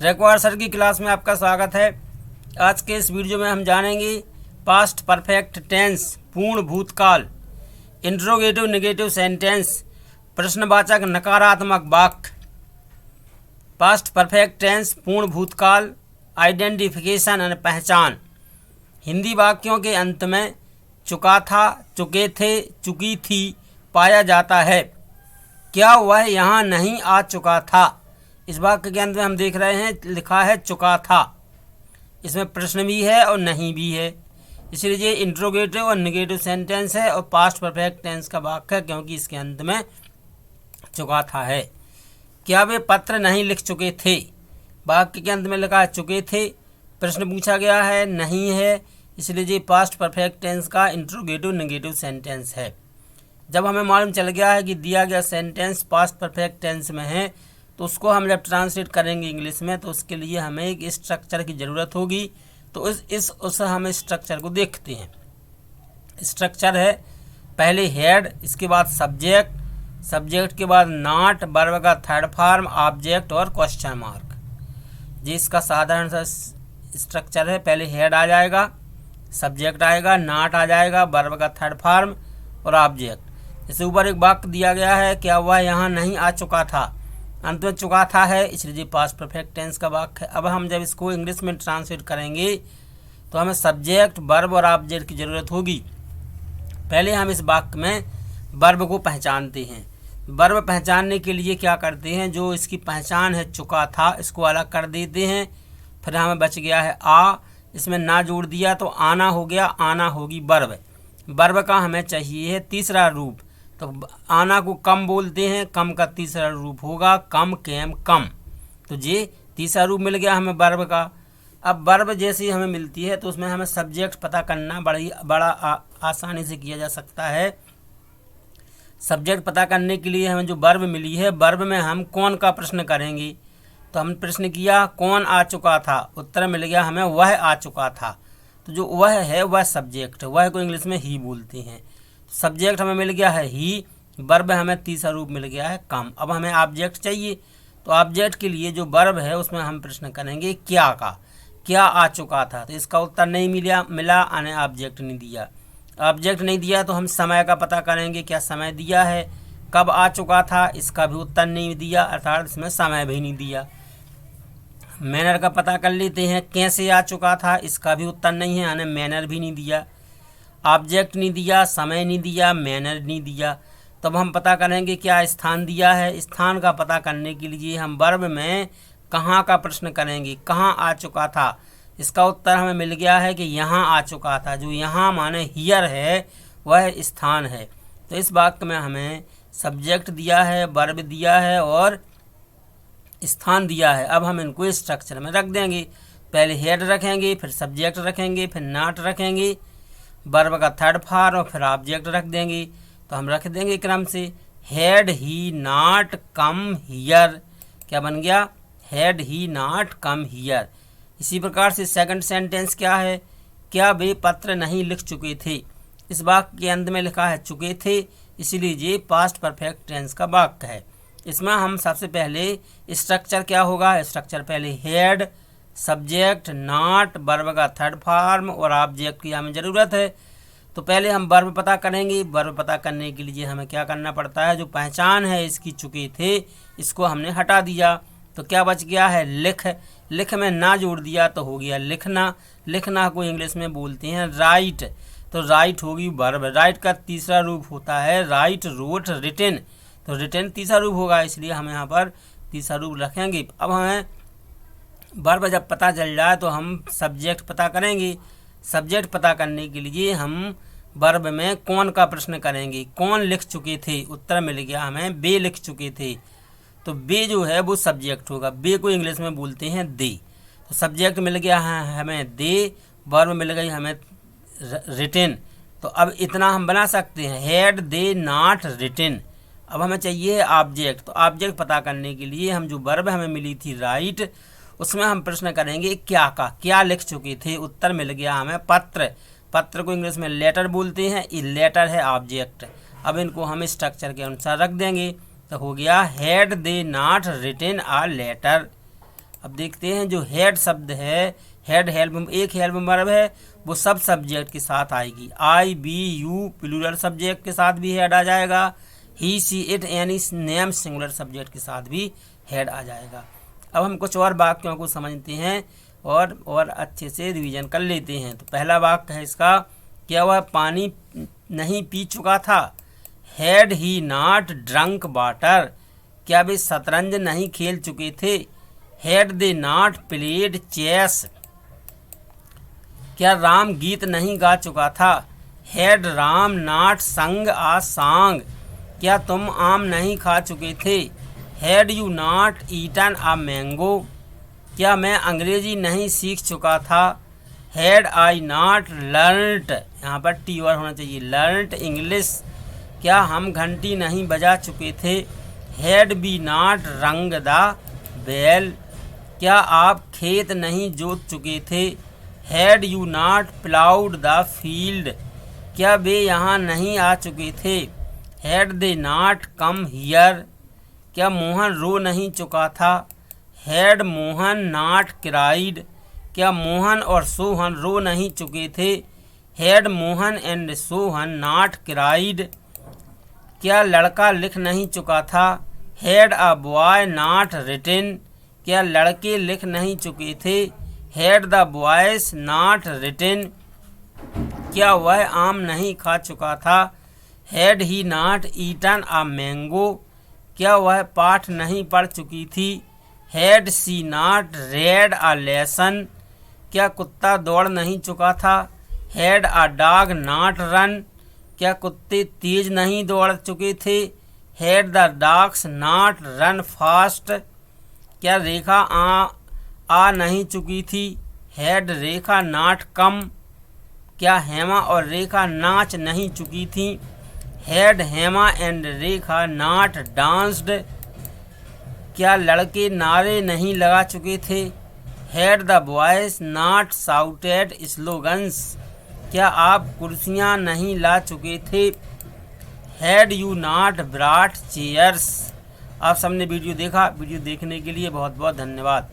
Raikwar sir की class में आपका स्वागत है। आज के इस वीडियो में हम जानेंगे पास्ट परफेक्ट टेंस पूर्ण भूतकाल, इंट्रोगेटिव नेगेटिव सेंटेंस, प्रश्नवाचक नकारात्मक वाक्य, पास्ट परफेक्ट टेंस पूर्ण भूतकाल, आइडेंटिफिकेशन और पहचान। हिंदी वाक्यों के अंत में चुका था, चुके थे, चुकी थी पाया जाता है। क्या वह यहाँ नहीं आ चुका था? इस वाक्य के अंत में हम देख रहे हैं लिखा है चुका था। इसमें प्रश्न भी है और नहीं भी है, इसलिए ये इंट्रोगेटिव और नेगेटिव सेंटेंस है और पास्ट परफेक्ट टेंस का वाक्य है, क्योंकि इसके अंत में चुका था है। क्या वे पत्र नहीं लिख चुके थे? वाक्य के अंत में लिखा है चुके थे, प्रश्न पूछा गया है, नहीं है, इसलिए ये पास्ट परफेक्ट टेंस का इंट्रोगेटिव नेगेटिव सेंटेंस है। जब हमें मालूम चल गया है कि दिया गया सेंटेंस पास्ट परफेक्ट टेंस में है, तो उसको हम जब ट्रांसलेट करेंगे इंग्लिश में, तो उसके लिए हमें एक स्ट्रक्चर की ज़रूरत होगी। तो उस हम स्ट्रक्चर को देखते हैं। स्ट्रक्चर है पहले हेड, इसके बाद सब्जेक्ट, सब्जेक्ट के बाद नॉट, वर्ब का थर्ड फॉर्म, ऑब्जेक्ट और क्वेश्चन मार्क। जी इसका साधारण सा स्ट्रक्चर है। पहले हेड आ जाएगा, सब्जेक्ट आएगा, नॉट आ जाएगा, वर्ब का थर्ड फॉर्म और ऑब्जेक्ट। इससे ऊपर एक वाक्य दिया गया है, क्या वह यहाँ नहीं आ चुका था? अंत में चुका था है, इसलिए पास्ट परफेक्ट टेंस का वाक्य है। अब हम जब इसको इंग्लिश में ट्रांसलेट करेंगे तो हमें सब्जेक्ट, वर्ब और ऑब्जेक्ट की ज़रूरत होगी। पहले हम इस वाक्य में वर्ब को पहचानते हैं। वर्ब पहचानने के लिए क्या करते हैं, जो इसकी पहचान है चुका था, इसको अलग कर देते हैं। फिर हमें बच गया है आ, इसमें ना जोड़ दिया तो आना हो गया, आना होगी वर्ब। वर्ब का हमें चाहिए है तीसरा रूप, तो आना को कम बोलते हैं, कम का तीसरा रूप होगा कम, केम, कम। तो ये तीसरा रूप मिल गया हमें वर्ब का। अब वर्ब जैसी हमें मिलती है तो उसमें हमें सब्जेक्ट पता करना बड़ा आसानी से किया जा सकता है। सब्जेक्ट पता करने के लिए हमें जो वर्ब मिली है, वर्ब में हम कौन का प्रश्न करेंगे। तो हम प्रश्न किया कौन आ चुका था, उत्तर मिल गया हमें वह आ चुका था। तो जो वह है वह सब्जेक्ट है, वह को इंग्लिश में ही बोलते हैं। सब्जेक्ट हमें मिल गया है ही, वर्ब हमें तीसरा रूप मिल गया है कम। अब हमें ऑब्जेक्ट चाहिए, तो ऑब्जेक्ट के लिए जो वर्ब है उसमें हम प्रश्न करेंगे क्या का, क्या आ चुका था। तो इसका उत्तर नहीं मिला आने ऑब्जेक्ट नहीं दिया। ऑब्जेक्ट नहीं दिया तो हम समय का पता करेंगे, क्या समय दिया है, कब आ चुका था, इसका भी उत्तर नहीं दिया, अर्थात इसमें समय भी नहीं दिया। मैनर का पता कर लेते हैं, कैसे आ चुका था, इसका भी उत्तर नहीं है, यानी मैनर भी नहीं दिया। ऑब्जेक्ट नहीं दिया, समय नहीं दिया, मैनर नहीं दिया। तब हम पता करेंगे क्या स्थान दिया है। स्थान का पता करने के लिए हम वर्ब में कहाँ का प्रश्न करेंगे, कहाँ आ चुका था। इसका उत्तर हमें मिल गया है कि यहाँ आ चुका था। जो यहाँ माने हियर है वह स्थान है। तो इस वाक्य में हमें सब्जेक्ट दिया है, वर्ब दिया है और स्थान दिया है। अब हम इनको स्ट्रक्चर में रख देंगे। पहले हेड रखेंगे, फिर सब्जेक्ट रखेंगे, फिर नॉट रखेंगे, वर्ब का थर्ड फॉर्म और फिर ऑब्जेक्ट रख देंगे। तो हम रख देंगे क्रम से had he not come here. क्या बन गया? Had he not come here. इसी प्रकार से सेकंड सेंटेंस क्या है, क्या वे पत्र नहीं लिख चुके थे। इस वाक्य के अंत में लिखा है चुके थे, इसीलिए ये पास्ट परफेक्ट टेंस का वाक्य है। इसमें हम सबसे पहले स्ट्रक्चर क्या होगा, स्ट्रक्चर पहले हेड, सब्जेक्ट, नॉट, वर्ब का थर्ड फॉर्म और ऑब्जेक्ट की हमें ज़रूरत है। तो पहले हम वर्ब पता करेंगे। वर्ब पता करने के लिए हमें क्या करना पड़ता है, जो पहचान है इसकी चुके थे, इसको हमने हटा दिया। तो क्या बच गया है लिख। लिख में ना जोड़ दिया तो हो गया लिखना। लिखना को इंग्लिश में बोलते हैं राइट। तो राइट होगी वर्ब। राइट का तीसरा रूप होता है राइट, रोट, रिटन। तो रिटन तीसरा रूप होगा, इसलिए हम यहाँ पर तीसरा रूप रखेंगे। अब हमें वर्ब जब पता चल जाए तो हम सब्जेक्ट पता करेंगे। सब्जेक्ट पता करने के लिए हम वर्ब में कौन का प्रश्न करेंगे, कौन लिख चुके थे। उत्तर मिल गया हमें वे लिख चुके थे। तो वे जो है वो सब्जेक्ट होगा। वे को इंग्लिश में बोलते हैं दे। तो सब्जेक्ट मिल गया है हमें दे, वर्ब मिल गई हमें रिटन। तो अब इतना हम बना सकते हैं हैड दे नॉट रिटन। अब हमें चाहिए ऑब्जेक्ट। तो ऑब्जेक्ट पता करने के लिए हम जो वर्ब हमें मिली थी राइट, उसमें हम प्रश्न करेंगे क्या का, क्या लिख चुके थे। उत्तर मिल गया हमें पत्र। पत्र को इंग्लिश में लेटर बोलते हैं, ये लेटर है ऑब्जेक्ट। अब इनको हम स्ट्रक्चर के अनुसार रख देंगे। तो हो गया had they not written a letter. अब देखते हैं जो हेड शब्द है, हेड हेल्प एक हेल्प वर्ब है, वो सब सब्जेक्ट के साथ आएगी। I we you plural subject के साथ भी हेड आ जाएगा। He she it any name singular subject के साथ भी हेड आ जाएगा। अब हम कुछ और वाक्यों को समझते हैं और अच्छे से रिवीजन कर लेते हैं। तो पहला वाक्य है इसका, क्या वह पानी नहीं पी चुका था? Had he not drunk water? क्या वे शतरंज नहीं खेल चुके थे? Had they not played chess? क्या राम गीत नहीं गा चुका था? हैड राम नॉट संग आ सॉन्ग? क्या तुम आम नहीं खा चुके थे? Had you not eaten a mango? क्या मैं अंग्रेजी नहीं सीख चुका था? हैड आई नॉट लर्नड, यहाँ पर टी वर्ड होना चाहिए, लर्नड इंग्लिश? क्या हम घंटी नहीं बजा चुके थे? Had we not rung the bell? क्या आप खेत नहीं जोत चुके थे? Had you not ploughed the field? क्या वे यहाँ नहीं आ चुके थे? Had they not come here? क्या मोहन रो नहीं चुका था? Had Mohan not cried? क्या मोहन और सोहन रो नहीं चुके थे? Had Mohan and Sohan not cried? क्या लड़का लिख नहीं चुका था? Had a boy not written? क्या लड़के लिख नहीं चुके थे? Had the boys not written? क्या वह आम नहीं खा चुका था? Had he not eaten a mango? क्या वह पाठ नहीं पढ़ चुकी थी? Had she not read a lesson? क्या कुत्ता दौड़ नहीं चुका था? Had a dog not run? क्या कुत्ते तेज नहीं दौड़ चुके थे? Had the dogs not run fast? क्या रेखा आ नहीं चुकी थी? Had Rekha not come? क्या हेमा और रेखा नाच नहीं चुकी थी? Had Hema and Rekha not danced? क्या लड़के नारे नहीं लगा चुके थे? Had the boys not shouted slogans? क्या आप कुर्सियाँ नहीं ला चुके थे? Had you not brought chairs? आप सबने वीडियो देखा। वीडियो देखने के लिए बहुत बहुत धन्यवाद।